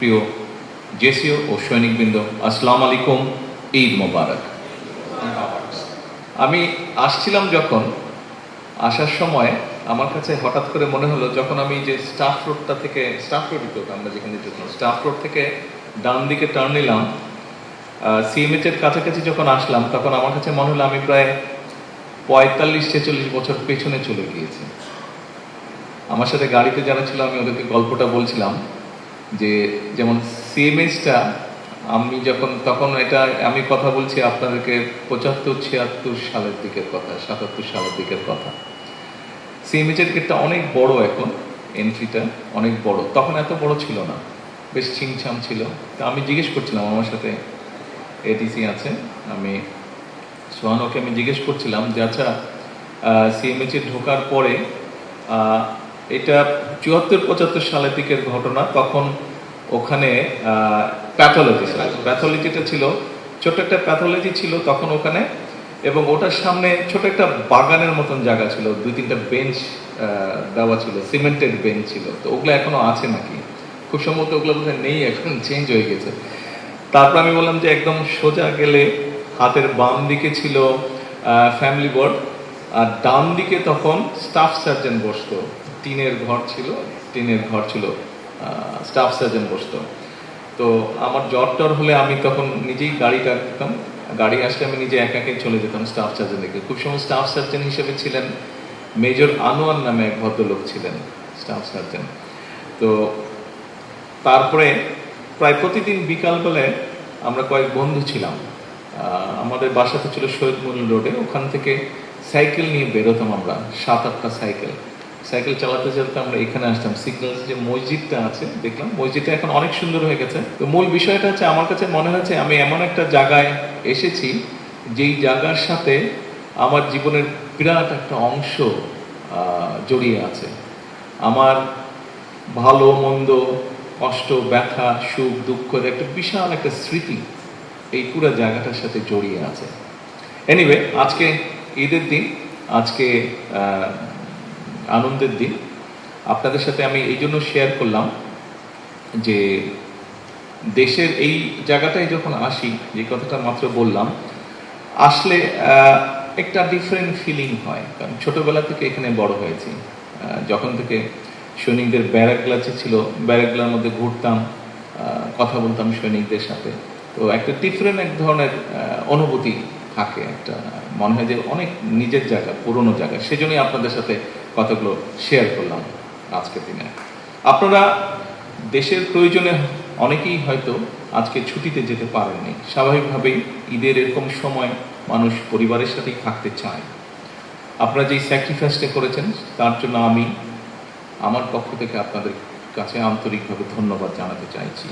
প্রিয় জেসিও ও সৈনিকবৃন্দ, আসসালামু আলাইকুম, ঈদ মোবারক। আমি আসছিলাম, যখন আসার সময় আমার কাছে হঠাৎ করে মনে হলো, যখন আমি যে স্টাফ রোডটা থেকে, স্টাফ রোডই তো আমরা যেখানে যেতাম, স্টাফ রোড থেকে ডান দিকে টার্ন নিলাম, সিএমএইচ এর কাছাকাছি যখন আসলাম, তখন আমার কাছে মনে হলো আমি প্রায় 45-46 বছর পেছনে চলে গিয়েছি। আমার সাথে গাড়িতে যারা ছিল, আমি ওদেরকে গল্পটা বলছিলাম যে, যেমন সিএমএইচটা আমি যখন, তখন এটা আমি কথা বলছি আপনাদেরকে 75-76 সালের দিকের কথা, 77 সালের দিকের কথা। সিএমএইচ এর গেটটা অনেক বড়, এখন এন্ট্রিটা অনেক বড়, তখন এত বড় ছিল না, বেশ ছিমছাম ছিল। তা আমি জিজ্ঞেস করছিলাম, আমার সাথে এটিসি আছে, আমি সোহানোকে আমি জিজ্ঞেস করছিলাম যে, আচ্ছা সিএমএইচ এ ঢোকার পরে, এটা 74-75 সালের দিকের ঘটনা, তখন ওখানে প্যাথোলজিটা ছিল, ছোট একটা প্যাথোলজি ছিল তখন ওখানে, এবং ওটার সামনে ছোট একটা বাগানের মতন জায়গা ছিল, 2-3টা বেঞ্চ দেওয়া ছিল, সিমেন্টেড বেঞ্চ ছিল। তো ওগুলো এখনো আছে নাকি? খুব সম্ভবত ওগুলো বোধহয় নেই, এখন চেঞ্জ হয়ে গেছে। তারপর আমি বললাম যে, একদম সোজা গেলে হাতের বাম দিকে ছিল ফ্যামিলি ওয়ার্ড, আর ডান দিকে তখন স্টাফ সার্জন বসতো, টিনের ঘর ছিল, স্টাফ সার্জন বসতো। তো আমার জ্বর টর হলে আমি তখন নিজেই গাড়িটা দিতাম, গাড়ি আসলে আমি নিজে একাই চলে যেতাম স্টাফ সার্জন দিকে। খুব সময় স্টাফ সার্জন হিসেবে ছিলেন মেজর আনোয়ার নামে এক ভদ্রলোক ছিলেন, স্টাফ সার্জন। তো তারপরে প্রায় প্রতিদিন বিকালবেলায় আমরা কয়েক বন্ধু ছিলাম, আমাদের বাসাতে ছিল শহীদমুল রোডে, ওখান থেকে সাইকেল নিয়ে বেরোতাম আমরা, 7-8টা সাইকেল চালাতে চালাতে আমরা এখানে আসতাম। সিগন্যালস যে মসজিদটা আছে, দেখলাম মসজিদটা এখন অনেক সুন্দর হয়ে গেছে। তো মূল বিষয়টা হচ্ছে, আমার কাছে মনে হচ্ছে আমি এমন একটা জায়গায় এসেছি, যেই জায়গার সাথে আমার জীবনের বিরাট একটা অংশ জড়িয়ে আছে। আমার ভালো মন্দ, কষ্ট, ব্যথা, সুখ, দুঃখের একটা বিশাল একটা স্মৃতি এই পুরো জায়গাটার সাথে জড়িয়ে আছে। এনিওয়ে, আজকে ঈদের দিন, আজকে আনন্দের দিন। আপনাদের সাথে আমি এই জন্য শেয়ার করলাম যে, দেশের এই জায়গাটায় যখন আসি, যে কথাটা মাত্র বললাম, আসলে একটা ডিফারেন্ট ফিলিং হয়, কারণ ছোটবেলা থেকে এখানে বড় হয়েছি। যখন থেকে সৈনিকদের ব্যারাকগুলা ছিল, ব্যারাকগুলার মধ্যে ঘুরতাম, কথা বলতাম সৈনিকদের সাথে। তো একটা ডিফারেন্ট এক ধরনের অনুভূতি থাকে, একটা মনে হয় যে অনেক নিজের জায়গা, পুরনো জায়গা। সেজন্যই আপনাদের সাথে কথাগুলো শেয়ার করলাম আজকের দিনে। আপনারা দেশের প্রয়োজনে অনেকেই হয়তো আজকে ছুটিতে যেতে পারেননি। স্বাভাবিকভাবেই ঈদের এরকম সময় মানুষ পরিবারের সাথেই থাকতে চায়। আপনারা যেই স্যাক্রিফাইসটা করেছেন, তার জন্য আমি আমার পক্ষ থেকে আপনাদের কাছে আন্তরিকভাবে ধন্যবাদ জানাতে চাইছি।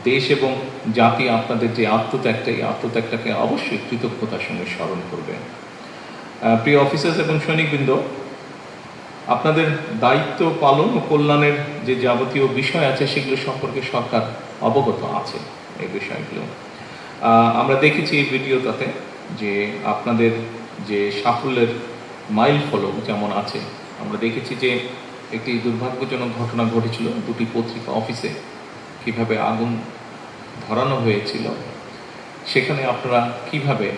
দেশ এবং জাতি আপনাদের যে আত্মত্যাগটা, এই আত্মত্যাগটাকে অবশ্যই কৃতজ্ঞতার সঙ্গে স্মরণ করবে। প্রিয় অফিসার্স এবং সৈনিকবৃন্দ, আপনাদের দায়িত্ব পালন ও কল্যাণের যে যাবতীয় বিষয় আছে, সেগুলো সম্পর্কে সরকার অবগত আছে। এই বিষয়গুলো আমরা দেখেছি এই ভিডিওটাতে, যে আপনাদের যে সাফল্যের মাইল ফলক যেমন আছে, আমরা দেখেছি যে একটি দুর্ভাগ্যজনক ঘটনা ঘটেছিল দুটি পত্রিকা অফিসে, কিভাবে আগুন ধরানো হয়েছিল। সেখানে আপনারা কিভাবে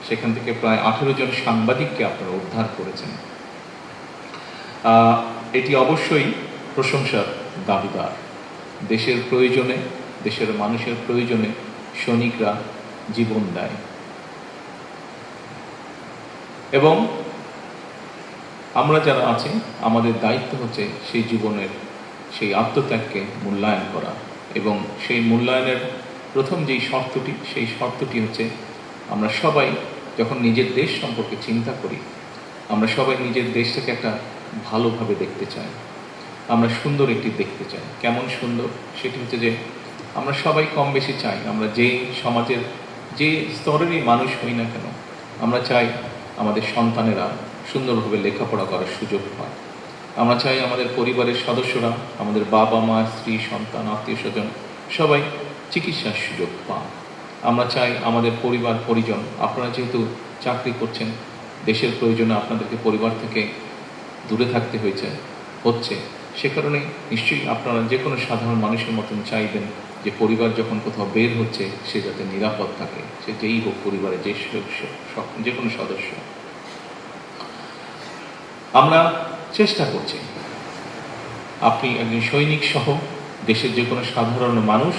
সেখান থেকে প্রায় 18 জন সাংবাদিককে আপনারা উদ্ধার করেছেন, এটি অবশ্যই প্রশংসার দাবিদার। দেশের প্রয়োজনে, দেশের মানুষের প্রয়োজনে সৈনিকরা জীবন দেয়, এবং আমরা যারা আছি, আমাদের দায়িত্ব হচ্ছে সেই জীবনের, সেই আত্মত্যাগকে মূল্যায়ন করা। এবং সেই মূল্যায়নের প্রথম যেই শর্তটি, সেই শর্তটি হচ্ছে, আমরা সবাই যখন নিজের দেশ সম্পর্কে চিন্তা করি, আমরা সবাই নিজের দেশটাকে একটা ভালোভাবে দেখতে চাই, আমরা সুন্দর একটি দেখতে চাই। কেমন সুন্দর? সেটি হচ্ছে যে, আমরা সবাই কম বেশি চাই, আমরা যে সমাজের যে স্তরেরই মানুষ হই না কেন, আমরা চাই আমাদের সন্তানেরা সুন্দরভাবে লেখাপড়া করার সুযোগ পায়। আমরা চাই আমাদের পরিবারের সদস্যরা, আমাদের বাবা মা, স্ত্রী, সন্তান, আত্মীয় স্বজন সবাই চিকিৎসার সুযোগ পান। আমরা চাই আমাদের পরিবার পরিজন, আপনারা যেহেতু চাকরি করছেন, দেশের প্রয়োজনে আপনাদেরকে পরিবার থেকে দূরে থাকতে হচ্ছে, সে কারণে নিশ্চয়ই আপনারা যে কোনো সাধারণ মানুষের মতন চাইবেন যে পরিবার যখন কোথাও বের হচ্ছে সে যাতে নিরাপদ থাকে, সে যেই হোক, পরিবারের যে সদস্য, যে কোনো সদস্য। আমরা চেষ্টা করছি, আপনি একজন সৈনিক সহ দেশের যে কোনো সাধারণ মানুষ,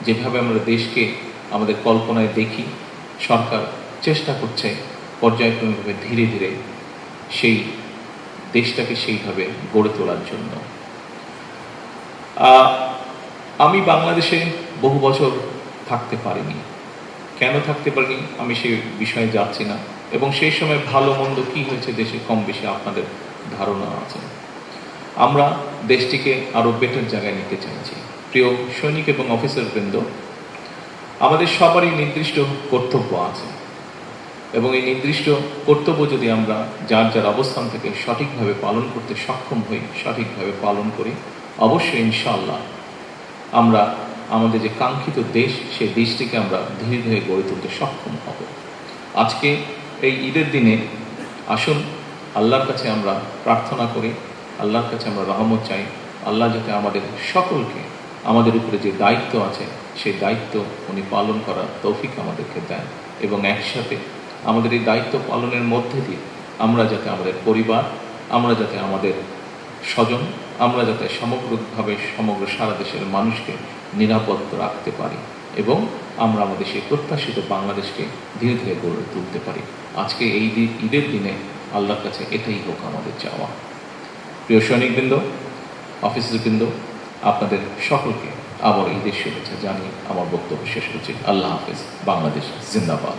যেভাবে আমরা দেশকে আমাদের কল্পনায় দেখি, সরকার চেষ্টা করছে পর্যায়ক্রমিকভাবে ধীরে ধীরে সেই দেশটাকে সেইভাবে গড়ে তোলার জন্য। আমি বাংলাদেশে বহু বছর থাকতে পারিনি। কেন থাকতে পারিনি আমি সে বিষয়ে যাচ্ছি না, এবং সেই সময় ভালো মন্দ কী হয়েছে দেশে কম বেশি আপনাদের ধারণা আছে। আমরা দেশটিকে আরও বেটার জায়গায় নিতে চাইছি। প্রিয় সৈনিক এবং অফিসারবৃন্দ, আমাদের সবারই নির্দিষ্ট কর্তব্য আছে, এবং এই নির্দিষ্ট কর্তব্য যদি আমরা যার যার অবস্থান থেকে সঠিকভাবে পালন করতে সক্ষম হই, সঠিকভাবে পালন করি, অবশ্যই ইনশাআল্লাহ আমরা আমাদের যে কাঙ্ক্ষিত দেশ, সেই দেশটিকে আমরা ধীরে ধীরে গড়ে তুলতে সক্ষম হব। আজকে এই ঈদের দিনে আসুন আল্লাহর কাছে আমরা প্রার্থনা করি, আল্লাহর কাছে আমরা রহমত চাই, আল্লাহ যাতে আমাদের সকলকে আমাদের উপরে যে দায়িত্ব আছে সেই দায়িত্ব উনি পালন করার তৌফিক আমাদেরকে দেন, এবং একসাথে আমাদের এই দায়িত্ব পালনের মধ্যে দিয়ে আমরা যাতে আমাদের পরিবার, আমরা যাতে আমাদের স্বজন, আমরা যাতে সমগ্রভাবে সমগ্র সারা দেশের মানুষকে নিরাপদ রাখতে পারি, এবং আমরা আমাদের সেই প্রত্যাশিত বাংলাদেশকে ধীরে ধীরে গড়ে তুলতে পারি। আজকে এই ঈদের দিনে আল্লাহর কাছে এটাই হোক আমাদের চাওয়া। প্রিয় সৈনিকবৃন্দ, অফিসারবৃন্দ, আপনাদের সকলকে আবার ঈদের শুভেচ্ছা জানিয়ে আমার বক্তব্য শেষ করছি। আল্লাহ হাফেজ। বাংলাদেশ জিন্দাবাদ।